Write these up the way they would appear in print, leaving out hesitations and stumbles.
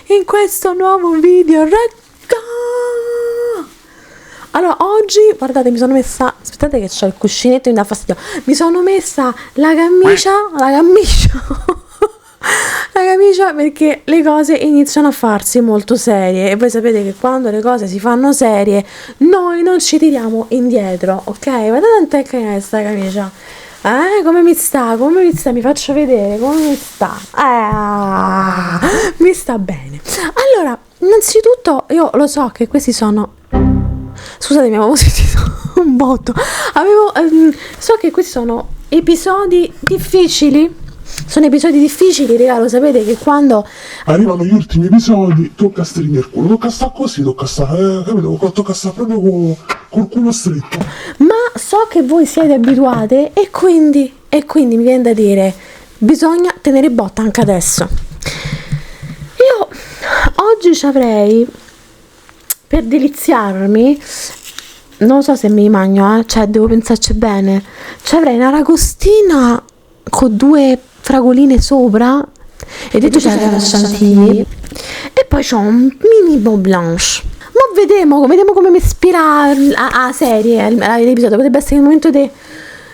in questo nuovo video, raga. Allora, oggi, guardate, mi sono messa, aspettate che c'ho il cuscinetto e mi dà fastidio, mi sono messa la camicia la camicia perché le cose iniziano a farsi molto serie e voi sapete che quando le cose si fanno serie noi non ci tiriamo indietro, ok? Guardate quanto è questa camicia. Come mi sta? Mi faccio vedere come mi sta. Mi sta bene. Allora, innanzitutto io lo so che questi sono... Scusatemi, avevo sentito un botto. So che questi sono episodi difficili. Sono episodi difficili, raga, lo sapete che quando arrivano gli ultimi episodi tocca stringere il culo, tocca sta così, tocca sta, capito? Tocca sta proprio col culo stretto. Ma so che voi siete abituate e quindi mi viene da dire, bisogna tenere botta anche adesso. Io oggi ci avrei, per deliziarmi, non so se mi magno, cioè devo pensarci bene, ci avrei una ragostina con 2 fragoline sopra e dentro c'è la chantilly e poi c'ho un mini Mont Blanche. Ma vediamo come mi ispira a serie all'episodio. Potrebbe essere un momento di,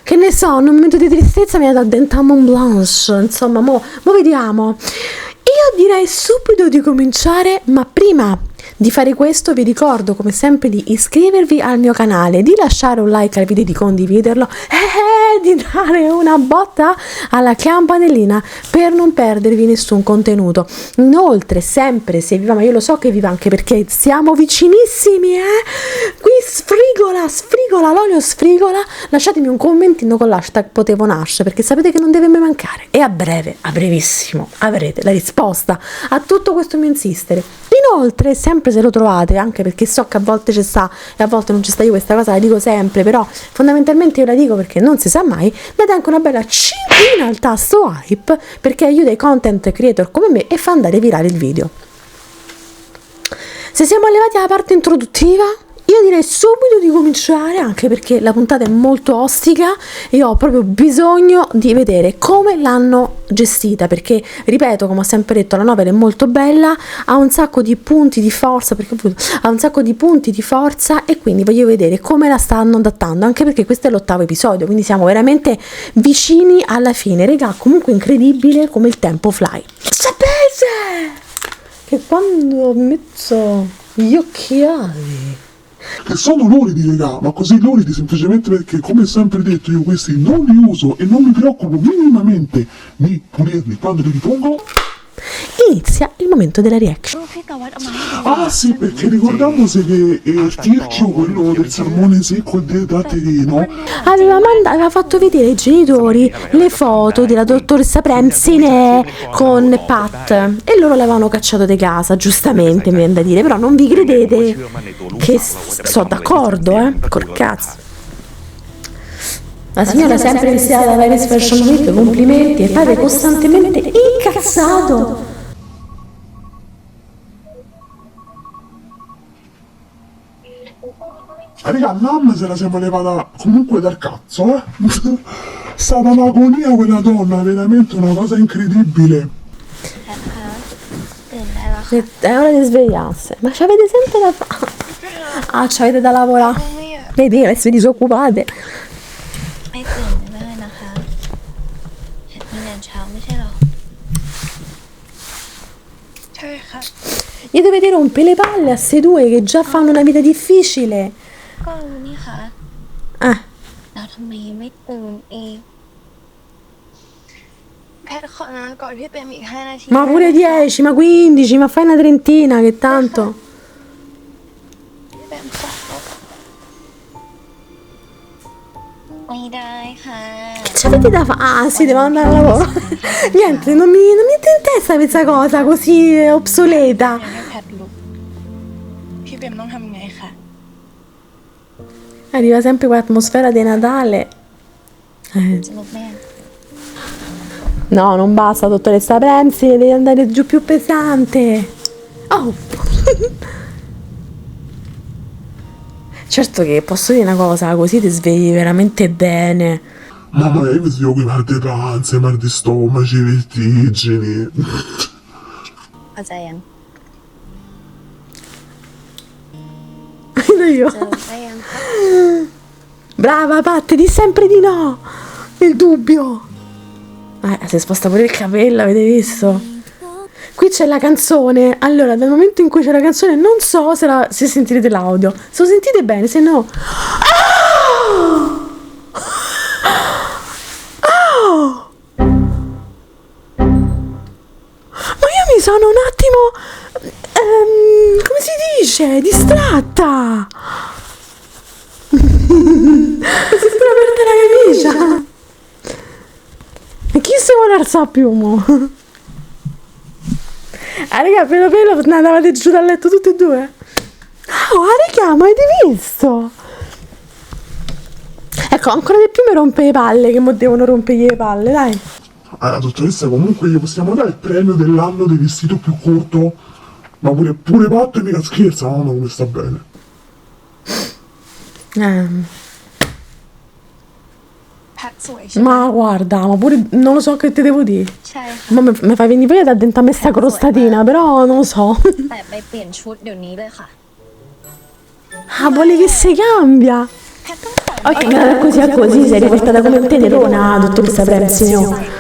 che ne so, un momento di tristezza mi ha dato dentro Mont Blanche, insomma, mo vediamo. Io direi subito di cominciare, ma prima di fare questo vi ricordo come sempre di iscrivervi al mio canale, di lasciare un like al video, di condividerlo e di dare una botta alla campanellina per non perdervi nessun contenuto. Inoltre, sempre se viva, ma io lo so che viva anche perché siamo vicinissimi, qui sfrigola, l'olio sfrigola, lasciatemi un commentino con l'hashtag potevo nascere, perché sapete che non deve mai mancare e a brevissimo avrete la risposta a tutto questo mio insistere. Inoltre, sempre se lo trovate, anche perché so che a volte ci sta e a volte non ci sta, io questa cosa la dico sempre, però fondamentalmente io la dico perché non si sa mai, date anche una bella cinquina al tasto hype perché aiuta i content creator come me e fa andare virale il video. Se siamo arrivati alla parte introduttiva, io direi subito di cominciare, anche perché la puntata è molto ostica e io ho proprio bisogno di vedere come l'hanno gestita, perché ripeto, come ho sempre detto, la novela è molto bella, ha un sacco di punti di forza, e quindi voglio vedere come la stanno adattando, anche perché questo è l'8º episodio, quindi siamo veramente vicini alla fine. Regà, comunque incredibile come il tempo fly. Sapete che quando metto gli occhiali che sono luridi, raga, ma così luridi semplicemente perché, come sempre detto, io questi non li uso e non mi preoccupo minimamente di pulirli quando li ripongo. Inizia il momento della reaction. Ah sì, perché ricordiamoci che il tirchio, quello del salmone secco e del datterino, aveva fatto vedere ai genitori le foto della dottoressa Premsine con Pat e loro l'avevano cacciato di casa, giustamente mi viene da dire, però non vi credete che sono d'accordo, col cazzo. La signora sempre vestita da Paris Fashion Week, complimenti, e fate costantemente incazzato. raga, mamma se la siamo levata comunque dal cazzo, è stata un'agonia quella donna, veramente una cosa incredibile. È ora di svegliarsi, ma ci avete sempre da fare. Ci avete da lavorare. Vedi, adesso vi disoccupate. Gli dovete rompere le palle a queste due che già fanno una vita difficile. Ma pure 10, ma 15, ma fai una trentina che tanto. Che ci avete da fare? Ah sì, devo andare a lavoro. Niente, non mi entra in testa questa cosa così obsoleta. Arriva sempre quell'atmosfera di Natale. No, non basta, dottoressa Premsi, devi andare giù più pesante. Oh. Certo che posso dire una cosa, così ti svegli veramente bene. Mamma mia, io mi sveglio con i mal di pancia, mal di stomaci, vertigini. rispondo io. Brava Patti, di sempre di no. Il dubbio. Si sposta pure il capello, avete visto? Qui c'è la canzone. Allora, dal momento in cui c'è la canzone, non so se sentirete l'audio. Se lo sentite bene, se no. Ma io mi sono un attimo. Come si dice? Distratta. Si è pure aperta la camicia. E chi se vuole alzare più mo? Raga, pelo andavate giù dal letto tutti e due? Raga, ma avete visto? Ecco, ancora di più mi rompe le palle, che mo devono rompergli le palle, dai. Dottoressa, comunque gli possiamo dare il premio dell'anno del vestito più corto? Ma pure Patto e mica scherza, mamma come sta bene. Ma guarda, ma pure non lo so che te devo dire. Ma mi fai venire voglia da dentare me sta crostatina, però non lo so. Vuole che si cambia. Ok, così a così sei riportata come un tenerona, dottoressa Prensino.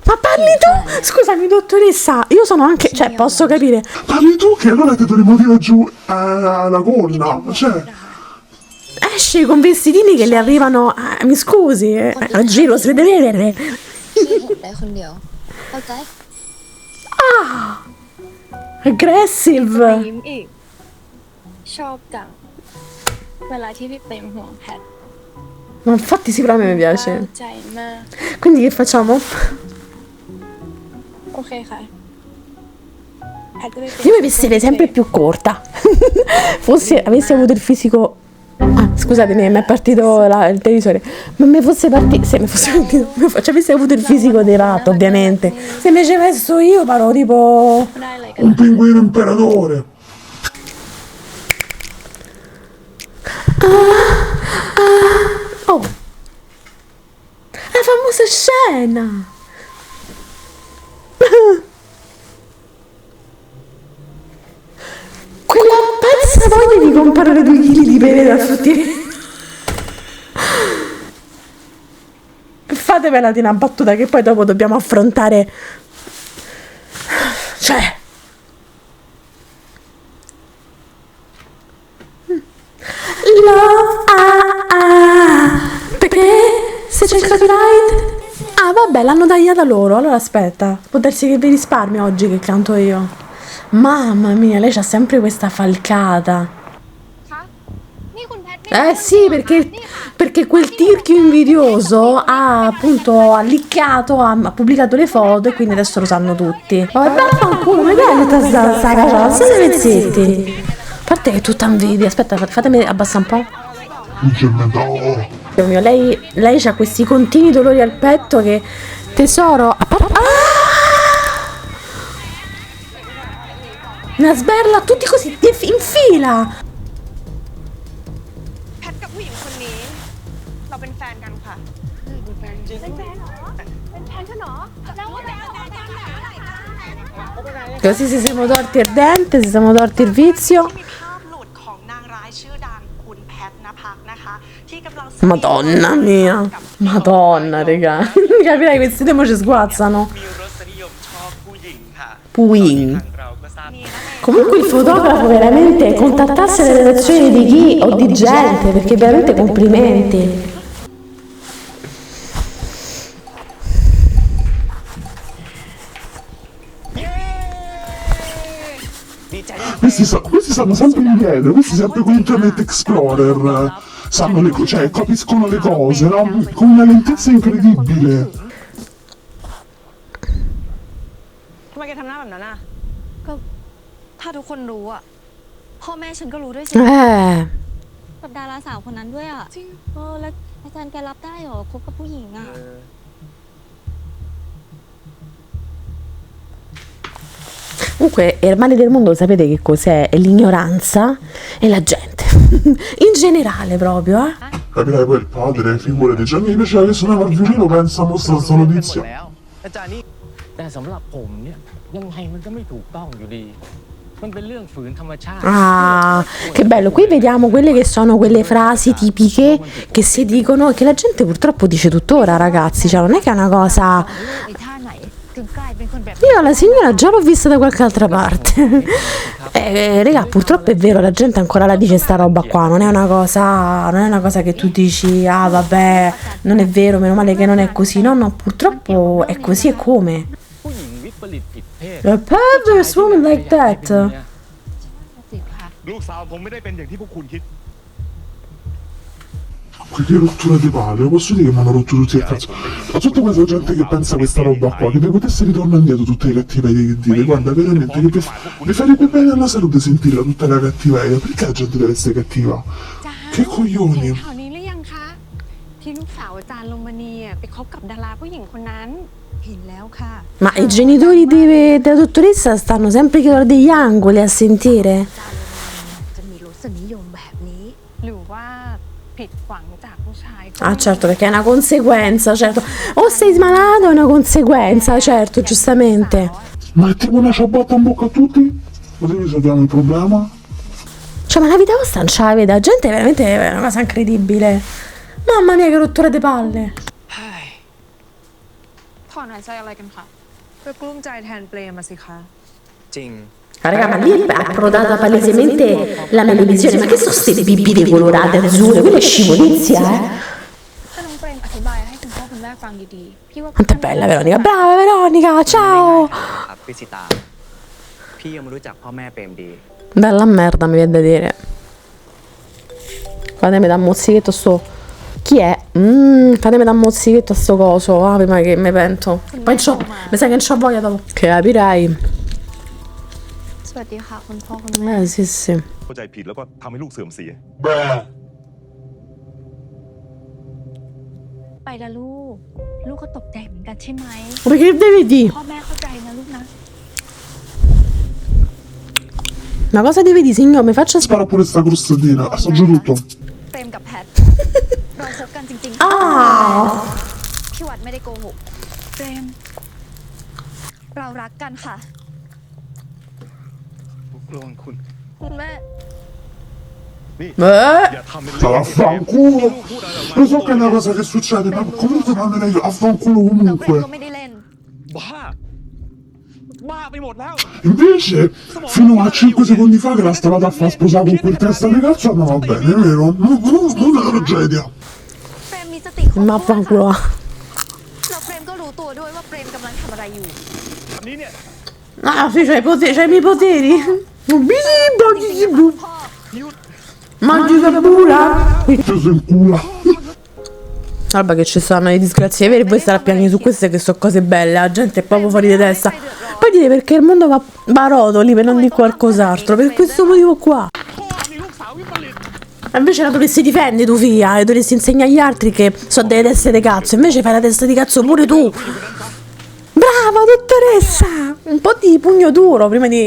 Ma parli tu? Scusami, dottoressa, io sono anche, cioè, posso capire. Parli tu che allora ti dovremmo tirare giù la gonna, cioè. Esci con vestitini che le arrivano, mi scusi, a giro si deve vedere. Aggressive. อีกชอบจังเวลาที่พี่เปรมห่วงแพท Ma infatti sicuramente mi piace. ใจมาก Quindi che facciamo? โอเคค่ะแพทก็เลยเปลี่ Io ยน mi vestirei sempre più corta. Avessi avuto il fisico. Scusatemi, mi è partito il televisore. Ma mi fosse partito. Se mi fosse partito. Cioè, avessi avuto il fisico dei Rat, ovviamente. Se mi ci messo io, parlo tipo. ได้อะไรกัน Un pinguino imperatore. Oh! La famosa scena! Quella pazza voglia di comprare 2 chili di pere da fruttiere. Fatevela di una battuta che poi dopo dobbiamo affrontare. Cioè. Perché se c'è il copyright. Vabbè, l'hanno tagliata loro. Allora aspetta, può darsi che vi risparmio oggi che canto io. Mamma mia, lei c'ha sempre questa falcata. คะนี่คุณแพทไม่ Sì, perché quel tirchio invidioso ha pubblicato le foto e quindi adesso lo sanno tutti. Vabbè, fanculo, ma dai, sta caccia, state zitti. A parte che è tutta invidia. Aspetta, fatemi abbassare un po'. Non c'è metà. Dio mio, lei ha questi continui dolori al petto che, tesoro. Una sberla tutti così in fila. แพทกับผู้หญิงคนนี้ เราเป็นแฟนกันค่ะ เป็นแฟนฉันเหรอแล้วว่าแล้ว Così si siamo torti il dente, si siamo torti il vizio. มีภาพหลุดของนางร้ายชื่อดังคุณแพทณภักนะคะที่กำลัง Madonna mia. Madonna, raga. Capirai che questi demo ci sguazzano. มีรสนิยมชอบผู้หญิงค่ะ Puin. ทางเราก็ทราบ Comunque il fotografo veramente contattasse le redazioni di chi o di gente, perché veramente complimenti. Questi stanno sempre indietro, questi sempre con Internet Explorer. Sanno cioè, capiscono le cose, no? Con una lentezza incredibile. ทำไมแกทำหน้าแบบนั้นอ่ะ ก็ถ้าทุกคนรู้อ่ะพ่อแม่ฉันก็รู้ด้วยสิ กับดาราสาวคนนั้นด้วยอ่ะจริงแล้วอาจารย์แกรับได้เหรอคบกับผู้หญิงอ่ะ Comunque, il male del mondo sapete che cos'è? È l'ignoranza e la gente. In generale proprio, eh? Capirai poi il padre, figurati, già mi piaceva che suonava il violino, pensa a mostrare questa หมด notizia. แล้วอาจารย์นี่แต่สำหรับผมเนี่ยยังไงมันก็ไม่ถูกต้องอยู่ดี Ah, che bello, qui vediamo quelle che sono quelle frasi tipiche che si dicono e che la gente purtroppo dice tuttora, ragazzi, cioè non è che è una cosa... Io la signora già l'ho vista da qualche altra parte. Raga, purtroppo è vero, la gente ancora la dice sta roba qua, non è una cosa che tu dici, ah vabbè, non è vero, meno male che non è così. No, no, purtroppo è così e come. A perverse woman like that. ลูกสาวผมไม่ได้เป็นอย่างที่พวกคุณคิด Che rottura di palle, posso dire che mi hanno rotto tutti il cazzo. Ma tutta questa gente che pensa questa roba qua, che ne potesse ritornare indietro tutte le cattiverie che dire, guarda, veramente, che mi farebbe bene alla salute sentirla tutta la cattiveria. Perché la gente deve essere cattiva? Che coglioni. ข่าวนี้หรือยังคะที่ลูกสาวอาจารย์ลงมณีไปคบกับดาราผู้หญิงคนนั้นเห็นแล้วค่ะ Ma i genitori della dottoressa stanno sempre dietro degli angoli a sentire? จะมีรสนิยมแบบนี้หรือว่าผิดหวังจากผู้ชาย Ah certo, perché è una conseguenza, certo. O sei malato è una conseguenza, certo, giustamente. Ma è tipo una ciabatta in bocca a tutti? Così risolviamo il problema? Cioè, ma la vita vostra non ce la vede, la gente è veramente una cosa incredibile. Mamma mia, che rottura di palle. ถอนหายใจอะไรกันคะก็กลุ้มใจแทนเปรมมาสิคะ จริง Raga, ma lì è approdata palesemente la televisione. Ma che sono queste bibite colorate azzurre? Quella è scivolizia, ถ้าน้องเปรมอธิบายให้คุณพ่อคุณแม่ฟังดีๆพี่ว่า Quanto è bella Veronica, brava Veronica, ciao. ครับพี่สิตา พี่ยังไม่รู้จักพ่อแม่เปรมดี Bella merda, mi viene da dire. Fatemi da un mozzichetto sto... Chi è? Fatemi da un mozzichetto a sto coso, prima che mi pento. Poi mi sa che non c'ho voglia dopo. Che capirai. สวัสดีค่ะคุณพ่อคุณแม่ Sì, sì. เข้าใจผิดแล้วก็ทำให้ลูกเสื่อมเสีย Beh. ไปละลูกก็ตกใจเหมือนกันใช่ไหม Perché devi dire? พ่อแม่เข้าใจนะลูกนะ Ma cosa devi dire, signor? Mi faccia Spara pure sta crostadina, assaggio tutto. เปรมกับแพทเราคบกันจริง Ah! ๆพี่วัดไม่ได้โกหกเปรมเรารักกันค่ะ ระวังคุณ คุณแม่ อย่าทำเป็น Vaffanculo! Lo so che è una cosa che succede, ma comunque va meglio, affanculo เราเปรม comunque. ก็ไม่ได้เล่น บ้าไปหมดแล้ว Invece, fino a 5 secondi fa che la stavate a far sposare con quel testa di cazzo andava bene, vero? Non è una tragedia. เปรมมีสติครบถ้วน Ma ค่ะ fanculo. แล้วเปรมก็รู้ตัวด้วยว่าเปรมกำลังทำอะไรอยู่ อันนี้เนี่ย Ah, sì, c'hai i miei poteri.พ่อ Mangi la bula. Preso in culo. Alba che ci stanno le disgrazie vere e voi state a piangere su queste che sono cose belle, la gente è proprio fuori di testa. Poi dite perché il mondo va a rotoli per non dire qualcos'altro, per questo motivo qua. พ่อมีลูกสาววิปริต E invece la dovresti difendere tu figlia e dovresti insegnare agli altri che so delle teste di cazzo, invece fai la testa di cazzo pure tu. Brava dottoressa! Un po' di pugno duro prima di...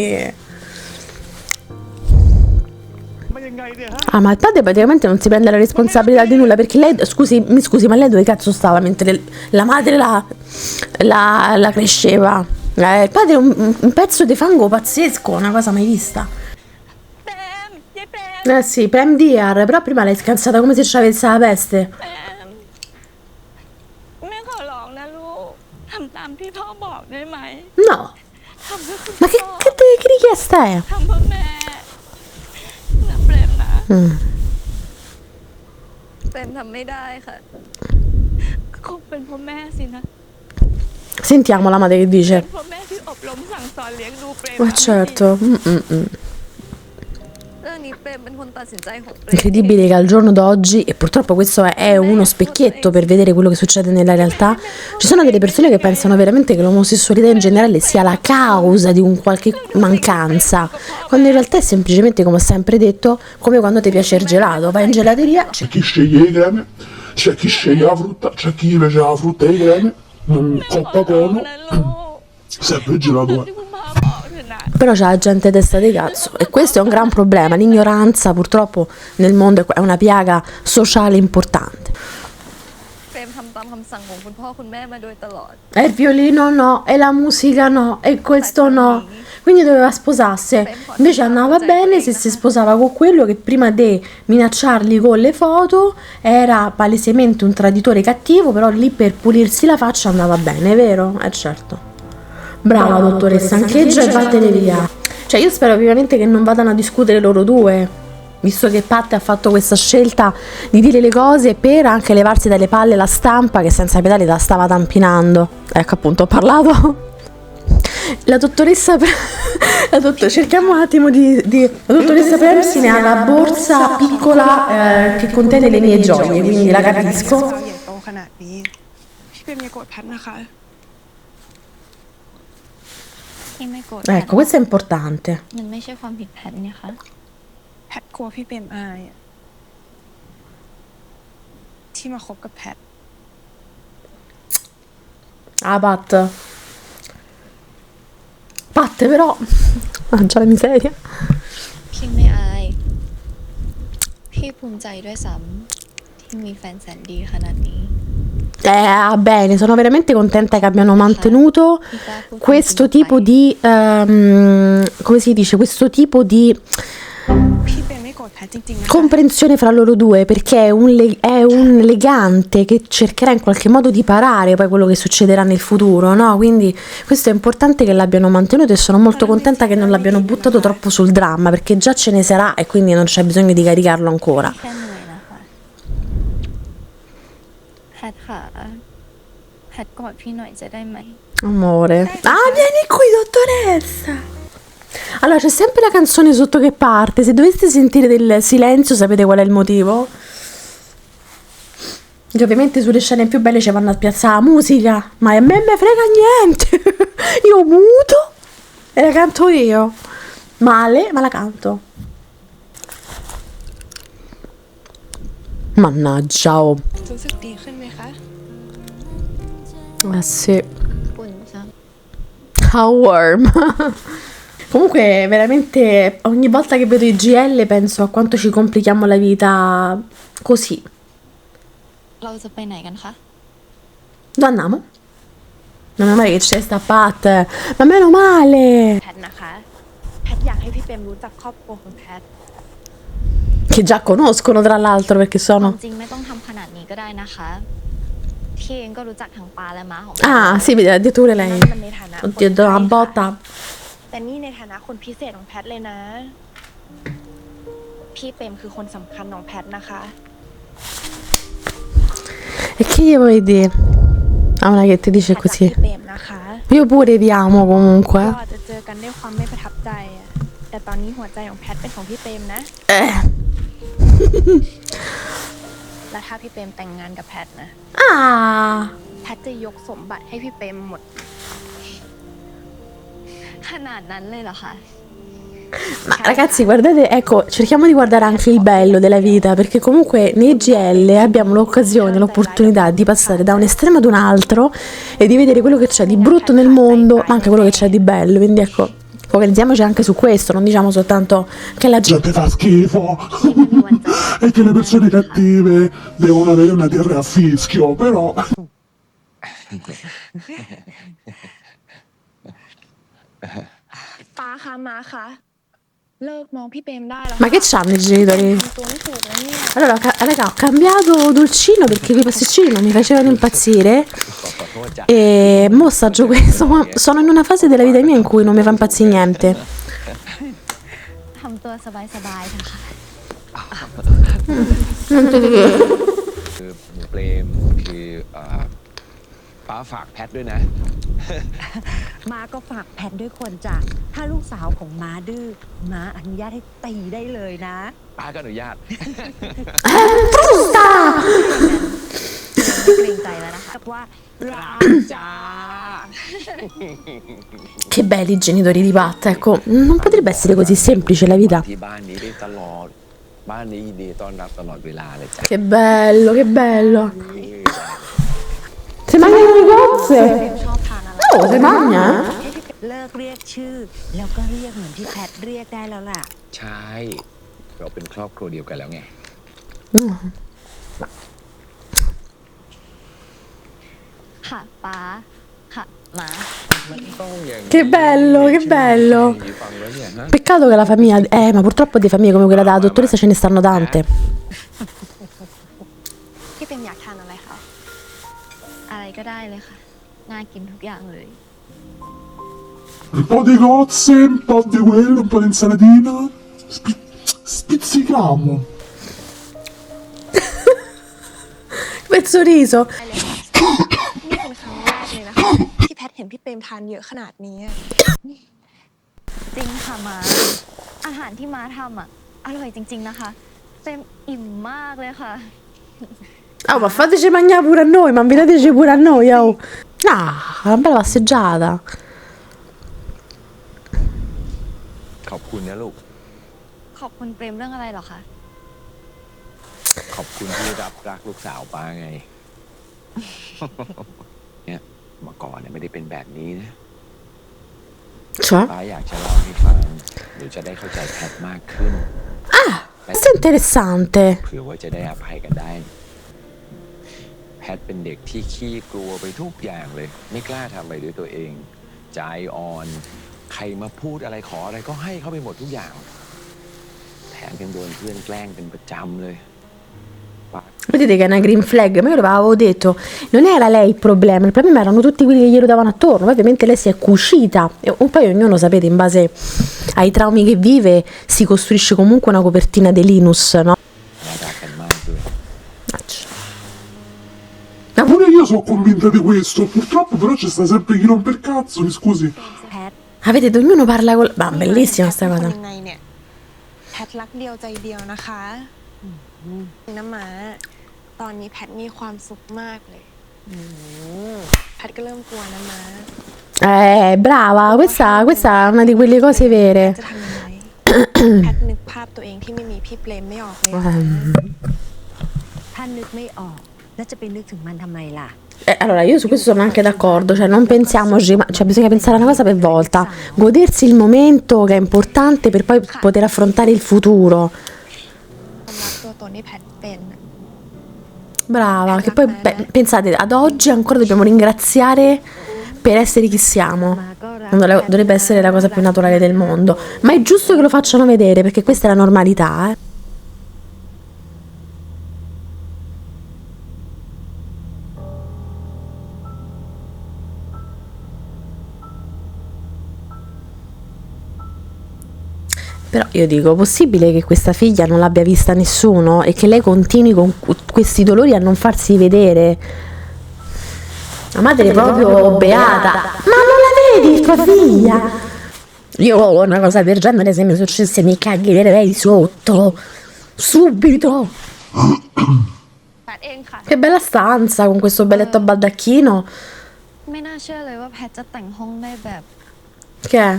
มันยังไงเนี่ยฮะ Ah, ma il padre praticamente non si prende la responsabilità di nulla perché lei, mi scusi, ma lei dove cazzo stava mentre la madre la cresceva? Il padre è un pezzo di fango pazzesco, una cosa mai vista. เปรมยายเปรม Eh sì, Prem Diar, però prima l'hai scansata come se ci avesse la peste. แปมแม่ขอร้องนะลูกทำตามที่พ่อบอกได้ไหม No, ทำเพื่อคุณ ma พ่อ che richiesta è? ทำเพื่อแม่นะเปรมนะ เปรมทำไม่ได้ค่ะก็คงเป็นพ่อแม่สินะ Sentiamo la madre che เป็ dice. นพ่อแม่ที่อบรมสั่งสอนเลี้ยงดูเปรม Ma certo. เรื่องนี้เปรมเป็นคนตัดสินใจของเปรม Incredibile che al giorno d'oggi, e purtroppo questo è uno specchietto per vedere quello che succede nella realtà, ci sono delle persone che pensano veramente che l'omosessualità in generale sia la causa di un qualche mancanza, quando in realtà è semplicemente, come ho sempre detto, come quando ti piace il gelato, vai in gelateria, C'è chi sceglie le creme, c'è chi sceglie la frutta, c'è chi invece la frutta e le creme, coppa cono, นะลูก sempre il gelato. ที่คุณพ่อบอกเถอะนะ però c'è la gente testa di cazzo e questo è un gran problema, l'ignoranza purtroppo nel mondo è una piaga sociale importante. เปรมทำตามคำสั่งของคุณพ่อคุณแม่มาโดยตลอด E il violino no, e la musica no, e questo no. quindi doveva sposarsi. Invece andava bene se si sposava con quello che prima di minacciarli con le foto era palesemente un traditore cattivo, però lì per pulirsi la faccia andava bene, vero? Certo. Brava dottoressa, ancheggia e vattene via. Cioè io spero vivamente che non vadano a discutere loro due, visto che Pat ha fatto questa scelta di dire le cose per anche levarsi dalle palle la stampa che senza pedali la stava tampinando. Ecco, appunto, ho parlato. La dottoressa cerchiamo un attimo la dottoressa Premsine ha la borsa piccola che contiene le mie gioie, quindi la capisco. ใหญ่โตขนาดนี้พี่เปมอย่าโกรธแพทนะคะ พี่ไม่โกรธ Ecco, questo è importante. มันไม่ใช่ความผิดแพทเนี่ยค่ะ แพทกลัวพี่เปมอายอะที่มาคบกับแพท Ah, Pat però mangia la miseria. พี่ไม่อายพี่ภูมิใจด้วยซ้ำที่มีแฟนแสนดีขนาดนี้ Bene, sono veramente contenta che abbiano mantenuto questo tipo di come si dice, questo tipo di พี่เปมไม่โกรธแพทจริงๆนะคะ comprensione fra loro due, perché è un legante che cercherà in qualche modo di parare poi quello che succederà nel futuro, no? Quindi questo è importante che l'abbiano mantenuto e sono molto contenta che non l'abbiano buttato troppo sul dramma, perché già ce ne sarà e quindi non c'è bisogno di caricarlo ancora. แค่เหนื่อยนะคะแพทค่ะแพทกอดพี่หน่อยจะได้ไหม Amore. Ah, vieni qui, dottoressa. Allora, c'è sempre la canzone sotto che parte. Se doveste sentire del silenzio, sapete qual è il motivo? Che ovviamente sulle scene più belle ci vanno a piazzare la musica, ma a me me frega niente. Io muto e la canto io. Male, ma la canto. Mannaggia, oh. รู้สึกดีขึ้นไหมคะ Sì. ปุ่นจัง How warm. Comunque, veramente, ogni volta che vedo i GL penso a quanto ci complichiamo la vita così. เราจะไปไหนกันคะ Dove andiamo? Meno male che c'è sta Pat. Ma meno male. แพทนะคะแพทอยากให้พี่เปมรู้จักครอบครัวของแพท Che già conoscono, tra l'altro, perché ความ sono... จริงไม่ต้องทำขนาดนี้ก็ได้นะคะพี่เองก็รู้จักทั้งปลาและม้าของ Ah, sì, vedi, addirittura นั่น lei. มันในฐานะ Oddio, do una botta. แต่นี่ในฐานะคนพิเศษของแพทเลยนะ พี่เปมคือคนสำคัญของแพทนะคะ E che gli vuoi dire? Ah, una che ti แพ dice ทรัก così. พี่เปมนะคะ Io pure vi amo เรา comunque. อาจจะเจอกันด้วยความไม่ประทับใจอะแต่ตอนนี้หัวใจของแพทเป็นของพี่เปมนะ และถ้าพี่เปมแต่งงานกับแพทนะ Ah. แพทจะยกสมบัติให้พี่เปมหมด ขนาดนั้นเลยเหรอคะ Ma ragazzi, guardate, ecco, cerchiamo di guardare anche il bello della vita, perché comunque nei GL abbiamo l'occasione, l'opportunità di passare da un estremo ad un altro e di vedere quello che c'è di brutto nel mondo, ma anche quello che c'è di bello. Quindi ecco, focalizziamoci anche su questo, non diciamo soltanto che la gente... Gente fa schifo e che le persone cattive devono avere una terra a fischio, però ป้าคะมาคะเลิกมองพี่เปมได้แล้ว Ma che c'hanno i genitori? ทำตัวไม่ถูกแล้วเนี่ย Allora, raga, ho cambiato dolcino perché quei pasticcini non mi facevano impazzire ขอโทษจ้ะ e mo assaggio questo, ma sono in una fase della vita mia in cui non mi fa impazzire niente. ทำตัวสบายๆเถอะค่ะ คือหนูเปรมคือป้าฝากแพทด้วยนะ ม้าก็ฝากแพทด้วยคนจ้ะ ถ้าลูกสาวของม้าดื้อ ม้าอนุญาตให้ตีได้เลยนะ ป้าก็อนุญาต Giusta! ไม่เกรงใจแล้วนะคะ ว่า รักจ้า Che belli i genitori di Pat, ecco, non potrebbe essere così semplice la vita. ที่บ้านนี้ได้ตลอด บ้านนี้ยินดีต้อนรับตลอดเวลาเลยจ้ะ Che bello, che bello. Si mangiano le cozze? ชอบทานอะไร Oh, si mangia? เลิกเรียกชื่อ แล้วก็เรียกเหมือนที่แพทเรียกได้แล้วล่ะ ใช่ เราเป็นครอบครัวเดียวกันแล้วไง ค่ะป้าค่ะ มา มันต้องอย่างนี้ Che bello, che bello. ฟังแล้วเนี่ยนะ Peccato che la famiglia, ma purtroppo di famiglie come quella della dottoressa ce ne stanno tante. พี่เป็นอยากทานอะไรคะอะไรก็ได้เลยค่ะน่ากินทุกอย่างเลย Un po' di cozze, un po' di quello, un po' di insalatina. Spizzichiamo. Quel sorriso. นี่เป็นครั้งแรกเลยนะคะที่แพทเห็นพี่เปรมทานเยอะขนาดนี้อะ จริงค่ะมาอาหารที่มาทำอ่ะอร่อยจริง ๆนะคะเต็มอิ่มมากเลยค่ะ Oh, ma fateci mangiare pure a noi, ma invitateci pure a noi, oh. Ah, una bella passeggiata. ขอบคุณนะลูก ขอบคุณเปรมเรื่องอะไรเหรอคะ ขอบคุณที่รับรักลูกสาวป้าไง เนี่ยเมื่อก่อนเนี่ยไม่ได้เป็นแบบนี้นะ Cioè? ป้าอยากจะเล่าให้ฟังหรือจะได้เข้าใจแพทมากขึ้น Questo è interessante. เผื่อว่าจะได้อภัยกันได้ แพทเป็นเด็กที่ขี้กลัวไปทุกอย่างเลย ไม่กล้าทำอะไรด้วยตัวเอง ใจอ่อน ใครมาพูดอะไรขออะไรก็ให้เขาไปหมดทุกอย่าง แถมยังโดนเพื่อนแกล้งเป็นประจำเลย Vedete che è una green flag, ma io l'avevo detto, non era lei il problema erano tutti quelli che gli ruotavano attorno, poi ovviamente lei si è cucita, e poi ognuno, sapete, in base ai traumi che vive, si costruisce comunque una copertina di Linus, no? น่ารักกันมากด้วย Ma pure io sono convinta di questo. Purtroppo però ci sta sempre chi rompe il cazzo, mi scusi. แพท Ah, vedete, ognuno parla con... Ma bellissima sta เป็น cosa. ยังไงเนี่ยแพทรักเดียวใจเดียวนะคะน้ำหมาตอนนี้แพทมีความสุขมากเลยแพทก็เริ่มกลัวน้ำหมา Brava, questa è una di quelle cose จะ vere. ทำยังไง แพทนึกภาพตัวเองที่ไม่มีพี่เปรมไม่ออกเลย ถ้านึกไม่ออก แล้วจะไปนึกถึงมันทำไมล่ะ Allora, io su questo sono anche d'accordo, cioè non pensiamoci, cioè bisogna pensare a una cosa per volta, godersi il momento che è importante per poi poter affrontare il futuro. ความรักตัวตนที่แพทเป็น Brava, che poi pensate, ad oggi ancora dobbiamo ringraziare per essere chi siamo. มาก็รัก Quando dovrebbe essere la cosa più naturale del mondo. Ma è giusto che lo facciano vedere, perché questa è la normalità, eh. Però io dico, possibile che questa figlia non l'abbia vista nessuno e che lei continui con questi dolori a non farsi vedere? La madre è proprio beata. Ma non la vedi, tua figlia? Io una cosa del genere, se mi successe, mi cagherei sotto. Subito. แพทเองค่ะ Che bella stanza con questo bel letto a baldacchino. ไม่น่าเชื่อเลยว่าแพทจะแต่งห้องได้แบบ Che è?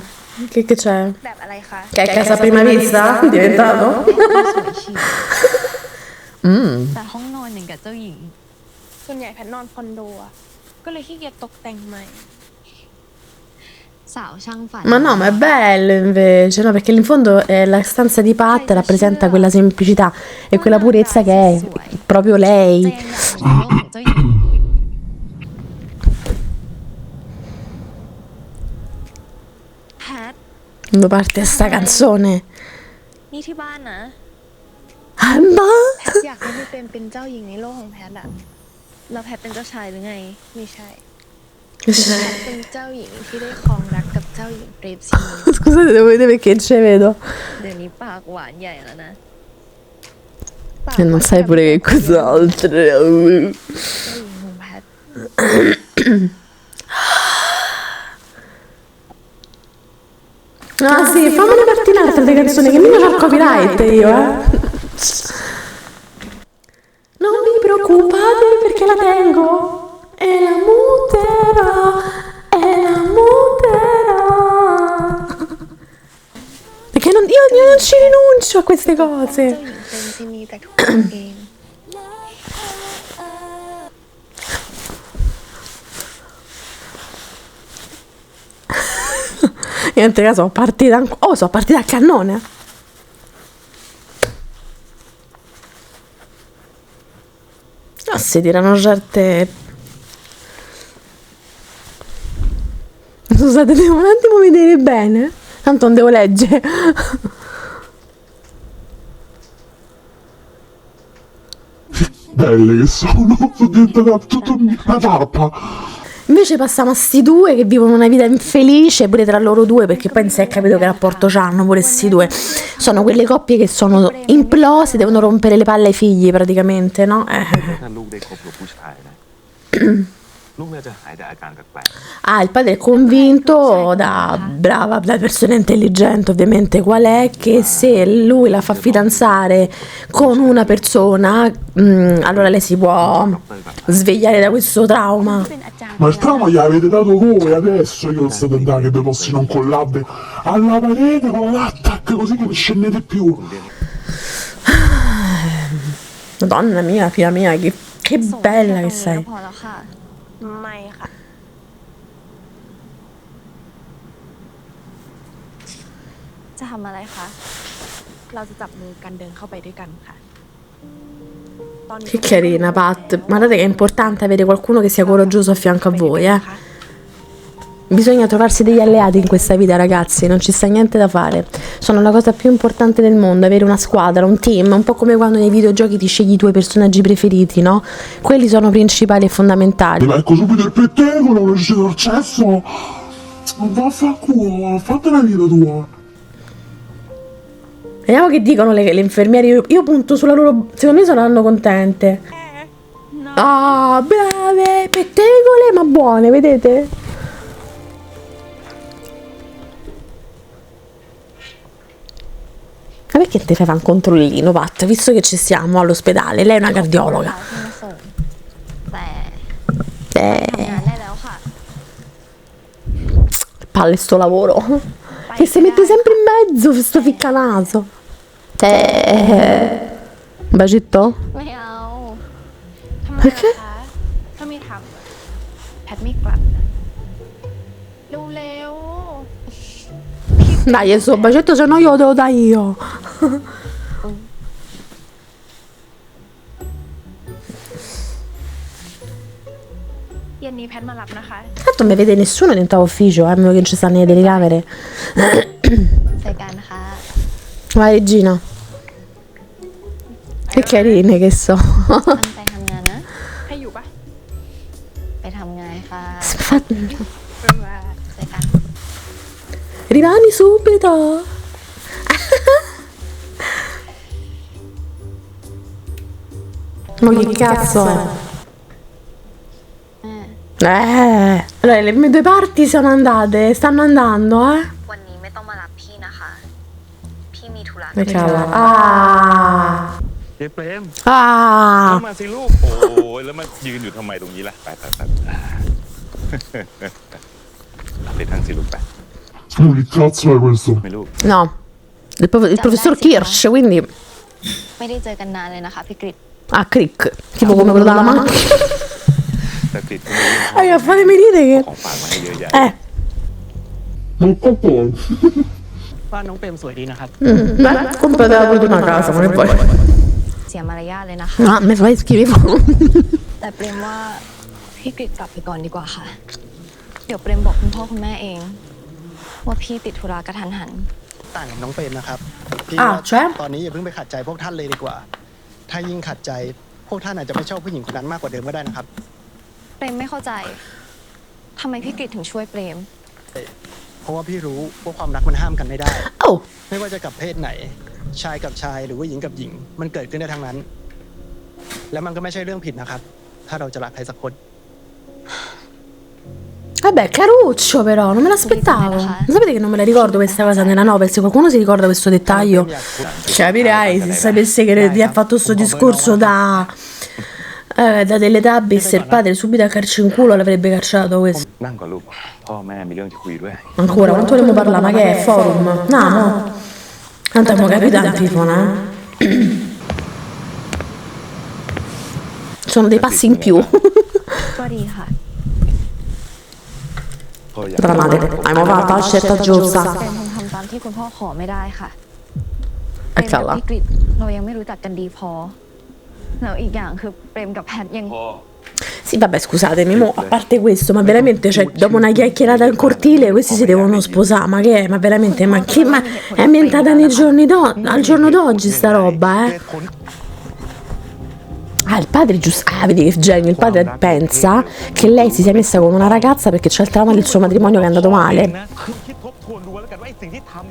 Che c'è? แบบอะไรคะ Che è casa a prima vista? Diventato? แต่ห้องนอนหนึ่งกับเจ้าหญิง ส่วนใหญ่แพทนอนคอนโดอะก็เลยขี้เกียจตกแต่งใหม่ สาวช่างฝัน Ma no, ma è bello invece, no? Perché in fondo la stanza di Pat rappresenta quella semplicità e quella purezza che è proprio เจ lei. นอยากอยู่ในโลกของเจ้าหญิง แพท Quando parte sta canzone. นี่ที่บ้านนะ Ah, ma? แพทอยากให้พี่เปรมเป็นเจ้าหญิงในโลกของแพทอะ แล้วแพทเป็นเจ้าชายหรือไง ไม่ใช่ Scusate, แพทเป็นเจ้าหญิงที่ได้ครองรักกับเจ้าหญิงเปรมซีนี devo vedere perché non ce vedo. เดี๋ยวนี้ปากหวานใหญ่แล้วนะ E non sai pure che cos'altro. เจ้าหญิงของแพท Ah sì, fammene partire un'altra di canzoni che mica c'ho il copyright io, eh. Non vi preoccupate perché la tengo. E la muterò. E la muterò. Perché io non ci rinuncio a queste เจ้า cose. หญิงเปรมซีนีแต่ถูกต้องเอง Io in te sono partita sono partita a cannone. No, si tirano certe scusate, devo un attimo vedere bene. Tanto non devo leggere. Belle che sono diventate tutta una tappa. Invece passiamo a sti due che vivono una vita infelice pure tra loro due, perché poi non si è capito che rapporto c'hanno pure sti due. Sono quelle coppie che sono implose, devono rompere le palle ai figli praticamente, no? ถ้าลูกได้คบกับผู้ชายนะ ลูกน่าจะหายจากอาการแปลก Ah, il padre è convinto da persona intelligente ovviamente, qual è che se lui la fa fidanzare con una persona, allora lei si può svegliare da questo trauma. Ma il trauma gliel'avete dato voi adesso, io state andare che vi posso non collarvi alla parete con l'attack così che non scendete più. Madonna mia, figlia mia, che ส่ง bella แค่ che ตรงนี้ sei. ก็พอแล้วค่ะ ไม่ค่ะ จะทำอะไรคะ เราจะจับมือกันเดินเข้าไปด้วยกันค่ะ Che carina, Pat. Guardate che è importante avere qualcuno che sia coraggioso a fianco a voi, eh. Bisogna trovarsi degli alleati in questa vita, ragazzi, non ci sta niente da fare. Sono la cosa più importante del mondo, avere una squadra, un team, un po' come quando nei videogiochi ti scegli i tuoi personaggi preferiti, no? Quelli sono principali e fondamentali. Ma ecco subito il pettegolo, non c'è l'accesso. Non va a fa culo, fate la vita tua. Vediamo che dicono le infermiere. Io punto sulla loro. Secondo me saranno contente. Ah, brave! Pettegole, ma buone, vedete? Ma perché te fai un controllino, Pat? Visto che ci siamo all'ospedale, lei è una cardiologa. ที่มาส่งแต่ทำงานได้แล้วค่ะ Palle sto lavoro. Che si mette sempre in mezzo, sto ficcanaso. Un bacetto? ไม่เอา ทำไม Perché? ล่ะคะถ้าไม่ทำอะแพทไม่กลับนะเร็ว Dai, il suo bacetto, se no io lo devo dare io. ๆเย็นนี้แพทมารับนะคะ Tanto non mi vede nessuno dentro l'ufficio, a meno che non ci stanno le telecamere. ใส่กันค่ะ Ma Regina. Che carine che so. ตั้งใจทำงานนะ ให้อยู่ปะ ไปทำงานค่ะ Infatti, ใส่กัน rimani subito. Ma che cazzo è? แม่ Allora le mie due parti sono andate, stanno andando, eh? วันนี้ไม่ต้องมารับพี่นะคะ พี่มีธุระ Che cavolo. Ah. เจ๊เปรม Ah. เข้ามาสิลูก โอ้ยแล้วมายืนอยู่ทำไมตรงนี้ล่ะ ไปไปนั่งสิลูกไป Ma che cazzo è questo? ไม่ลูก No. Il professor Kirsch, quindi. ไม่ได้เจอกันนานเลยนะคะพี่กฤษ Ah, Crick. Tipo come quello della macchina. แต่ติดคุณพ่อ Fatemi dire ของฝากมาให้เยอะแยะ che. Ma papà. บ้านน้องเปรมสวยดีนะครับ Beh, compratela pure una casa, ma che vuoi? เสียมารยาทเลยนะคะ Ah, mi fai schifo. แต่เปรมว่าพี่กฤษกลับไปก่อนดีกว่าค่ะ เดี๋ยวเปรมบอกคุณพ่อคุณแม่เอง ว่าพี่ติดธุระกระทันหัน ต่างกับน้องเปรมนะครับพี่ อ่ะ ว่า cioè? ตอนนี้อย่าเพิ่งไปขัดใจพวกท่านเลยดีกว่า ถ้ายิ่งขัดใจพวกท่านอาจจะไม่ชอบผู้หญิงคนนั้นมากกว่าเดิมก็ได้นะครับ เปรมไม่เข้าใจทำไมพี่กฤษถึงช่วยเปรม เพราะว่าพี่รู้ว่าความรักมันห้ามกันไม่ได้ Oh, ไม่ว่าจะกับเพศไหน ชายกับชายหรือว่าหญิงกับหญิง มันเกิดขึ้นได้ทั้งนั้น และมันก็ไม่ใช่เรื่องผิดนะครับ ถ้าเราจะรักใครสักคน vabbè, caruccio però, non me l'aspettavo. Sapete che non me la ricordo questa cosa nella novel, se qualcuno si ricorda questo dettaglio, capirei se sapesse che ti ha fatto questo discorso da Teletubbies e il padre subito a calci in culo l'avrebbe cacciato questo. นั่งก่อนลูก พ่อแม่มีเรื่องจะคุยด้วย Ancora, quanto vogliamo parlare? Ma che è? Forum? No, no. Tanto abbiamo capito Antifona, eh. Sono dei passi in più. ก็ดีค่ะ พ่ออยาก Drammatico. Abbiamo fatto la scelta giusta. เปรมคงทำตามที่คุณพ่อขอไม่ได้ค่ะ เปรมกับ Eccola. พี่กฤษเรายังไม่รู้จักกันดีพอ แล้วอีกอย่างคือเปรมกับแพทยัง พ่อ Sì, Sì, vabbè, scusatemi, mo, a parte questo, ma veramente, cioè, dopo una chiacchierata in cortile, questi si devono sposare, ma che è? Ma veramente, ma è ambientata nei giorni al giorno d'oggi sta roba, eh? Ah, il padre vedi che genio, il padre pensa che lei si sia messa con una ragazza perché c'è il trauma del suo matrimonio che è andato male.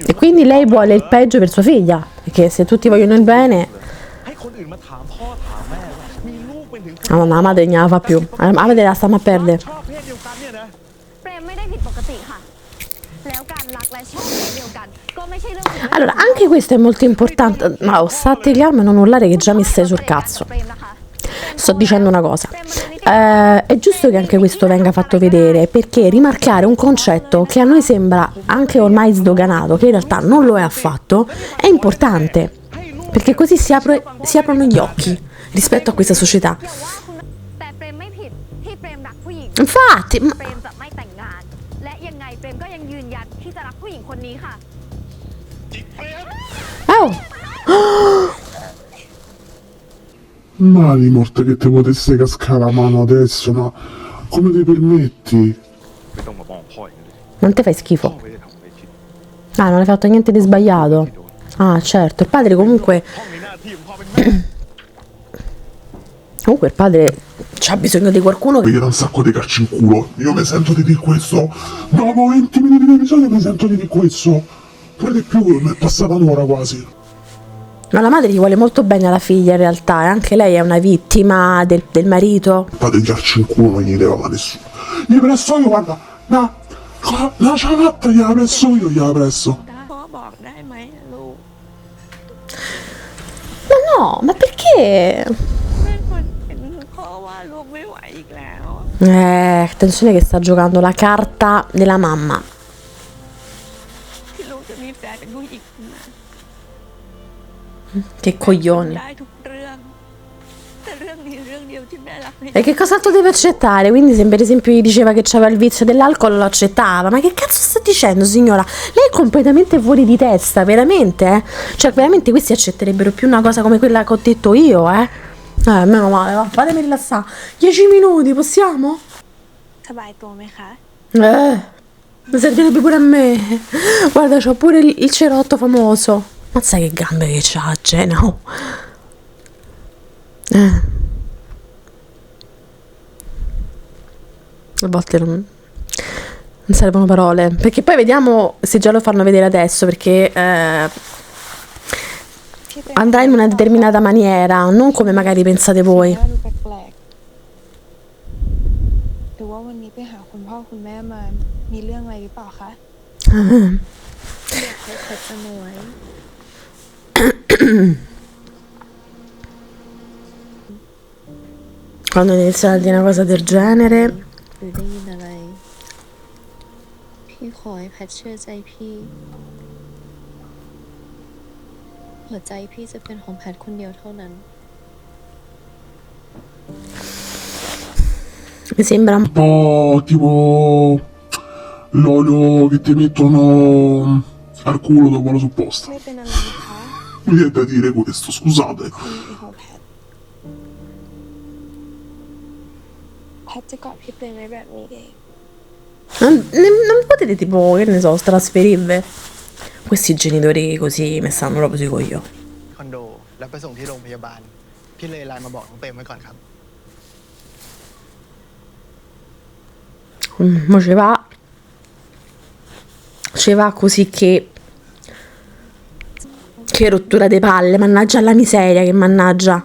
E quindi lei vuole il peggio per sua figlia, perché se tutti vogliono il bene... No, la madre non la fa più, la madre la stiamo a perdere. Allora, anche questo è molto importante. No, state calmo e non urlare che già mi stai sul cazzo. Sto dicendo una cosa. È giusto che anche questo venga fatto vedere, perché rimarcare un concetto che a noi sembra anche ormai sdoganato, che in realtà non lo è affatto, è importante, perché così si aprono gli occhi rispetto a questa società. Infatti, Mali morte che te potesse cascare la mano adesso, ma come ti permetti? non ti fai schifo. Ah, non hai fatto niente di sbagliato. Ah, certo, il padre comunque... Comunque il padre c'ha bisogno di qualcuno che... Mi era un sacco di calci in culo. Io mi sento di dire questo. Dopo 20 minuti di episodio mi sento di dire questo. Pure di più, mi è passata un'ora quasi. Ma la madre gli vuole molto bene alla figlia in realtà, e anche lei è una vittima del marito. Il padre di calci in culo non gli levava nessuno. Gli presto io, guarda, la ciabatta gliela presto io, gliela presto. Ma no, ma perché? Attenzione che sta giocando la carta della mamma. Che coglione. E che cos'altro deve accettare? Quindi se per esempio gli diceva che c'aveva il vizio dell'alcol lo accettava. Ma che cazzo sta dicendo, signora? Lei è completamente fuori di testa, veramente, eh? Cioè veramente questi accetterebbero più una cosa come quella che ho detto io, eh? Meno male, va, fatemi rilassare. 10 minuti, possiamo? Mi servirebbe pure a me. Guarda, c'ho pure il cerotto famoso. Ma sai che gambe che c'ha, Gena? Oh. A volte non servono parole. Perché poi vediamo se già lo fanno vedere adesso, perché andrà in una determinata maniera, non come magari pensate voi. Quando iniziano a dire una cosa del genere, mi sembra un po' tipo l'olio che ti mettono al culo dopo la supposta. Mi viene da dire questo, scusate. non potete tipo, che ne so, trasferirvi? Questi genitori così mi stanno proprio sui coglioni. คอนโดแล้วไปส่งที่โรงพยาบาลพี่เลยไลน์มาบอกน้องเปรมไว้ก่อนครับ Mo ci va così che rottura de palle, mannaggia la miseria, che mannaggia.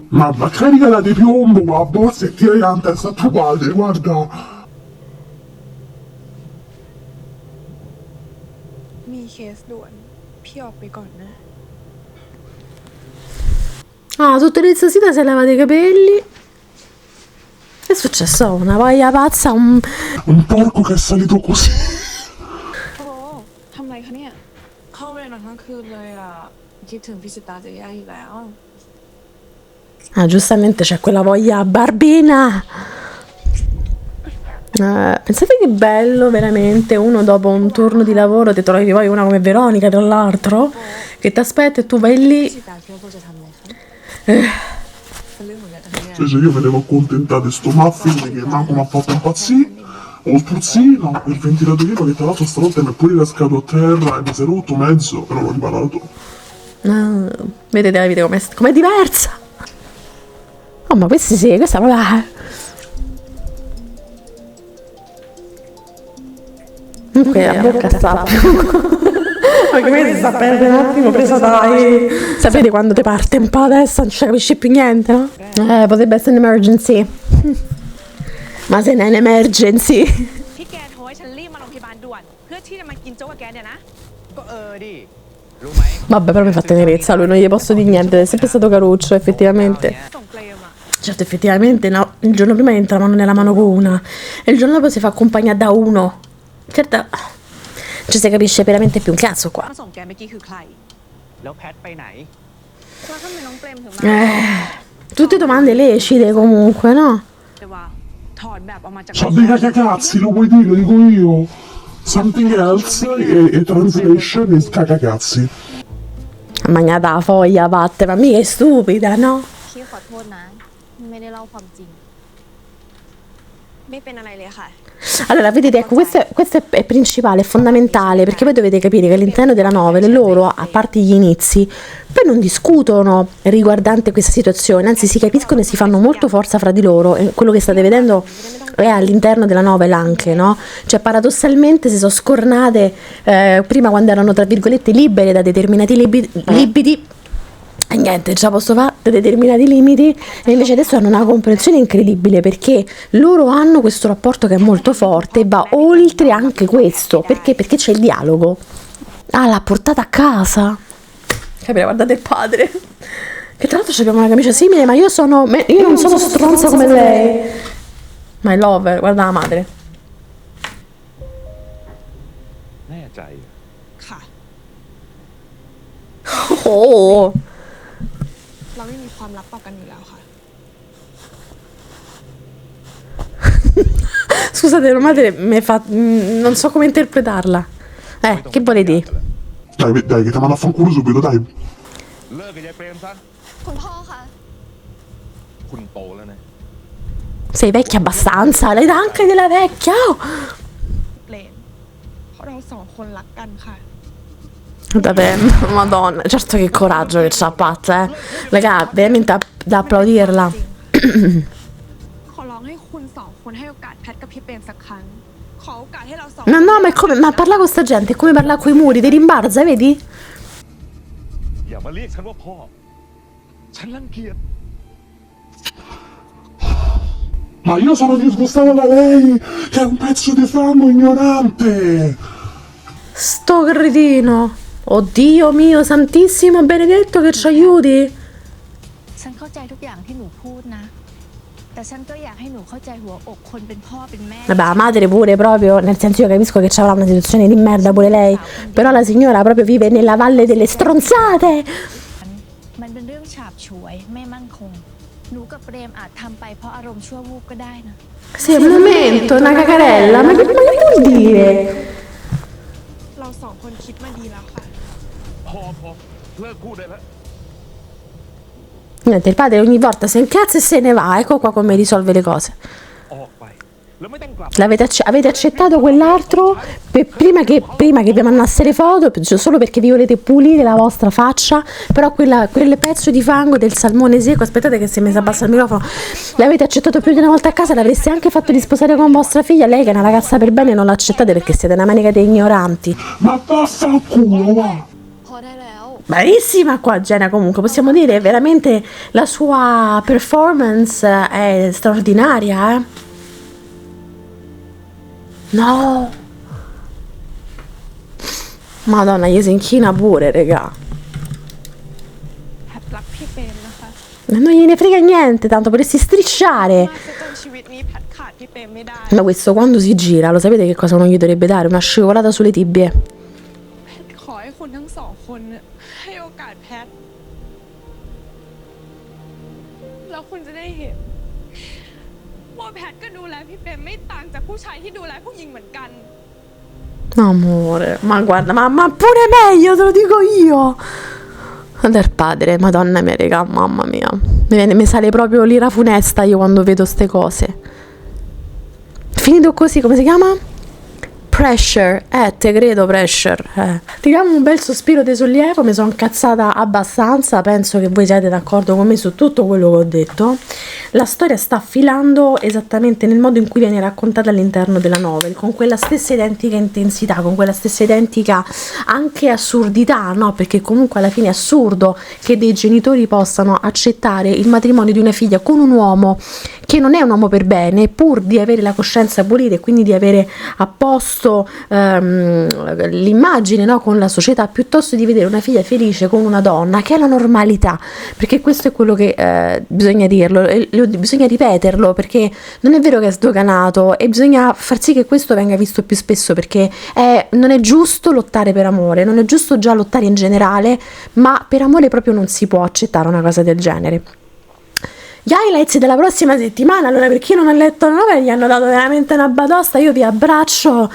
Mamma, caricala di piombo con la borsa e tira in testa a tuo padre, guarda. Ah, tutta l'insassita si è lavata i capelli. È successo una voglia pazza, un porco che è salito così. Ah, giustamente c'è quella voglia barbina. Pensate che bello veramente, uno dopo un turno di lavoro ti trovi poi una come Veronica tra l'altro che ti aspetta e tu vai lì. Invece io me ne ero accontentata di sto muffin che manco mi ha fatto impazzire. Ho il pruzzino, il ventilatorino che tra l'altro stavolta mi è pure cascato a terra e mi si è rotto mezzo, però l'ho riparato. Vedete la vita com'è diversa. Oh, ma questi sì, questa proprio... Comunque la bocca sta perché questa sta perdendo un attimo presa dai. Sapete quando ti parte un po' adesso non ci capisci più niente, no? Potrebbe essere un'emergency. Ma se non è un'emergency. ที่แกโทรให้ฉันรีบมาโรงพยาบาลด่วนเพื่อที่จะมากินโจ๊กกับแกเนี่ยนะ ก็ดิรู้ไหม Vabbè, però mi fa tenerezza, lui non gli posso dire niente, è sempre stato caruccio, effettivamente. ส่งเกรมอ่ะ Certo, effettivamente no, il giorno prima entra la mano nella mano con una e il giorno dopo si fa accompagnare da uno. Certo, ci si capisce veramente più un cazzo qua. มาส่งแกเมื่อกี้คือใคร แล้วแพทไปไหน แล้วทำไมน้องเปรมถึงมา Tutte domande lecite comunque, no? แต่ว่าถอนแบบออกมาจาก C'ha dei cacacazzi, lo puoi dire, lo dico io. Something else e translation e cacacazzi. Ha mangiato la foglia, vatte, ma mica è stupida, no? พี่ขอโทษนะ ไม่ได้เล่าความจริง ไม่เป็นอะไรเลยค่ะ Allora, vedete, ecco, questo è principale, è fondamentale, perché voi dovete capire che all'interno della novela loro, a parte gli inizi, poi non discutono riguardante questa situazione, anzi si capiscono e si fanno molto forza fra di loro, e quello che state vedendo è all'interno della novela anche, no? Cioè paradossalmente si sono scornate prima quando erano tra virgolette libere da determinati libidi. E niente, già posso fare determinati limiti e invece adesso hanno una comprensione incredibile perché loro hanno questo rapporto che è molto forte e va oltre anche questo. Perché? Perché c'è il dialogo. Ah, l'ha portata a casa. Capire, guardate il padre. Che tra l'altro abbiamo una camicia simile, ma io non sono stronza come lei. My lover, guarda la madre. แน่ใจ ค่ะ Oh. เราไม่มีความลับต่อกันอยู่แล้วค่ะ Scusate, la madre mi fa... non so come interpretarla. Che vuole dire? Dai, che ti mando a fanculo subito, dai. เลิกกับยายเปรมซะ คุณพ่อคะ คุณโตแล้วนะ Sei vecchia abbastanza, l'età anche della vecchia. Oh. เปลนเพราะเราสองคนรักกันค่ะ Vabbè, madonna, certo che coraggio che c'ha Pat, raga, veramente da applaudirla. ขอร้องให้คุณสองคนให้โอกาสแพทกับพี่เปรมสักครั้ง ขอโอกาสให้เราสอง No, ma è come, ma parla con sta gente, è come parlare coi muri, ti rimbalza, vedi? อย่ามาเรียกฉันว่าพ่อ ฉันรังเกียจ Ma io sono disgustato da lei, che è un pezzo di fango ignorante. Sto cretino. Oddio mio, santissimo, benedetto che ci aiuti. ฉันเข้าใจทุกอย่างที่หนูพูดนะ แต่ฉันก็อยากให้หนูเข้าใจหัวอกคนเป็นพ่อเป็นแม่ Vabbè, la madre pure proprio, nel senso io capisco che c'avrà una situazione di merda pure lei, però la signora proprio vive nella valle delle stronzate. มันเป็นเรื่องฉาบฉวยไม่มั่นคง หนูกับเปรมอาจทำไปเพราะอารมณ์ชั่ววูบก็ได้นะ Sì, un momento, una cacarella, ma che vuol dire? เราสองคนคิดมาดีแล้วค่ะ พอเลิกพูดได้แล้ว Niente, il padre ogni volta si incazza e se ne va, ecco qua come risolve le cose. ออกไป แล้วไม่ต้องกลับ Avete accettato quell'altro prima che vi mandasse le foto, solo perché vi volete pulire la vostra faccia, però quel pezzo di fango del salmone secco, aspettate che si è messo a basso il microfono, l'avete accettato più di una volta a casa, l'avreste anche fatto di sposare con vostra figlia, lei che è una ragazza per bene non l'accettate perché siete una manica di ignoranti. Ma vaffanculo, va. พอได้แล้ว Bravissima qua Jenna, comunque possiamo dire veramente la sua performance è straordinaria, eh? No, Madonna, gli si inchina pure, regà. แพทรักพี่เปรมนะคะ Non gliene frega niente, tanto potresti strisciare. มากจนชีวิตนี้แพทขาดพี่เปรมไม่ได้ Ma questo quando si gira, lo sapete che cosa non gli dovrebbe dare? Una scivolata sulle tibie. แพทขอให้คุณทั้งสองคนให้โอกาสแพทแล้วคุณจะได้เห็นว่าแพทก็ดูแลพี่เปรมไม่ต่างจากผู้ชายที่ดูแลผู้หญิงเหมือนกัน Amore, ma guarda, ma pure meglio, te lo dico io. Del padre, madonna mia, regà, mamma mia. mi sale proprio l'ira funesta io quando vedo ste cose. Finito così, come si chiama? Pressure, te credo Pressure. Tiriamo un bel sospiro di sollievo, mi sono incazzata abbastanza, penso che voi siete d'accordo con me su tutto quello che ho detto. La storia sta filando esattamente nel modo in cui viene raccontata all'interno della novel, con quella stessa identica intensità, con quella stessa identica anche assurdità, no? Perché comunque alla fine è assurdo che dei genitori possano accettare il matrimonio di una figlia con un uomo che non è un uomo per bene, pur di avere la coscienza pulita e quindi di avere a posto l'immagine, no, con la società, piuttosto di vedere una figlia felice con una donna, che è la normalità, perché questo è quello che bisogna dirlo, bisogna ripeterlo, perché non è vero che è sdoganato e bisogna far sì che questo venga visto più spesso, perché non è giusto lottare per amore, non è giusto già lottare in generale, ma per amore proprio non si può accettare una cosa del genere. Gli highlights della prossima settimana, allora, per chi non ha letto la novella, gli hanno dato veramente una batosta, io vi abbraccio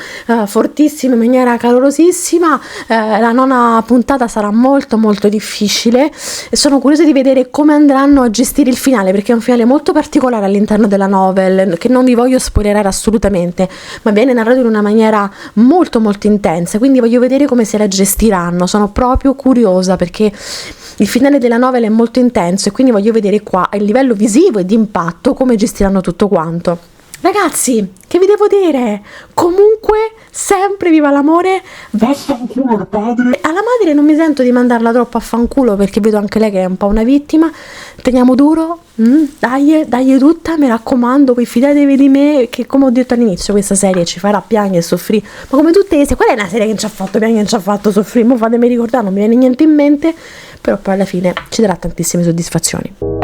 fortissimo, in maniera calorosissima. La nona puntata sarà molto molto difficile e sono curiosa di vedere come andranno a gestire il finale, perché è un finale molto particolare all'interno della novel, che non vi voglio spoilerare assolutamente, ma viene narrato in una maniera molto molto intensa, quindi voglio vedere come se la gestiranno, sono proprio curiosa, perché il finale della novela è molto intenso e quindi voglio vedere qua a livello visivo e di impatto come gestiranno tutto quanto. Ragazzi, che vi devo dire? Comunque, sempre viva l'amore. Vaffanculo al padre. Alla madre non mi sento di mandarla troppo a fanculo, perché vedo anche lei che è un po' una vittima. Teniamo duro, dai tutta, mi raccomando, poi fidatevi di me, che come ho detto all'inizio questa serie ci farà piangere e soffrire, ma come tutte le serie, qual è una serie che ci ha fatto piangere e ci ha fatto soffrire? Mo fatemi ricordare, non mi viene niente in mente, però poi alla fine ci darà tantissime soddisfazioni.